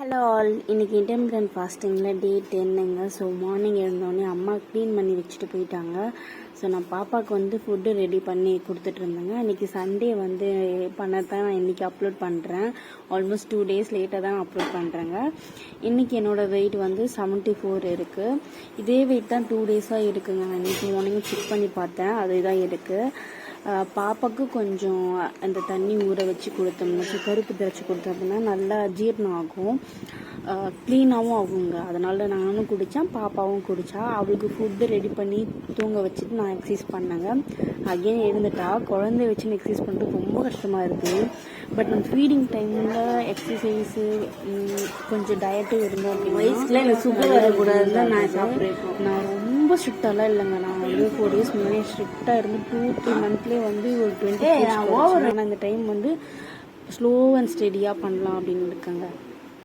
Hello all, இன்றைக்கி intermittent ஃபாஸ்டிங்கில் டே 10ங்க. So morning எழுந்தோடனே அம்மா clean பண்ணி வச்சுட்டு போயிட்டாங்க. ஸோ நான் பாப்பாவுக்கு வந்து ஃபுட்டு ரெடி பண்ணி கொடுத்துட்டு இருந்தேங்க. இன்றைக்கி சண்டே வந்து பண்ணதான் நான் இன்றைக்கி அப்லோட் பண்ணுறேன். ஆல்மோஸ்ட் 2 days லேட்டாக தான் அப்லோட் பண்ணுறேங்க. இன்றைக்கி என்னோடய வெயிட் வந்து 74 இருக்குது. இதே வெயிட் தான் 2 days-ஆக இருக்குங்க. நான் இன்றைக்கி மார்னிங் செக் பண்ணி பார்த்தேன், அதுதான் இருக்குது. பாப்பாவுக்கு கொஞ்சம் அந்த தண்ணி ஊற வச்சு கொடுத்தோம்னா, கருப்பு திரைச்சி கொடுத்தோம் அப்படின்னா நல்லா ஜீரணம் ஆகும், க்ளீனாகவும் ஆகுங்க. அதனால நானும் குடித்தேன், பாப்பாவும் குடித்தா. அவளுக்கு ஃபுட்டு ரெடி பண்ணி தூங்க வச்சுட்டு நான் எக்ஸசைஸ் பண்ணேங்க. அகெயின் எழுந்துட்டா. குழந்தைய வச்சு எக்ஸசைஸ் பண்ணுறது ரொம்ப கஷ்டமாக இருக்குது. பட் நம்ம ஃபீடிங் டைமில் எக்ஸசைஸு கொஞ்சம் டயட்டும் இருந்தோம் அப்படின்னா வயசில் எனக்கு சுகர் வரக்கூடாதுன்னு நான் சாப்பிட்றேன். நான் ரொம்ப ஸ்ட்ரிக்டாலாம் இல்லைங்க. நான் வந்து 4 days முன்னாடி ஸ்ட்ரிக்டாக இருந்து 2-3 monthலேயே வந்து ஒரு 20 ஓவர். ஆனால் இந்த டைம் வந்து ஸ்லோ அண்ட் ஸ்டெடியாக பண்ணலாம் அப்படின்னு இருக்காங்க.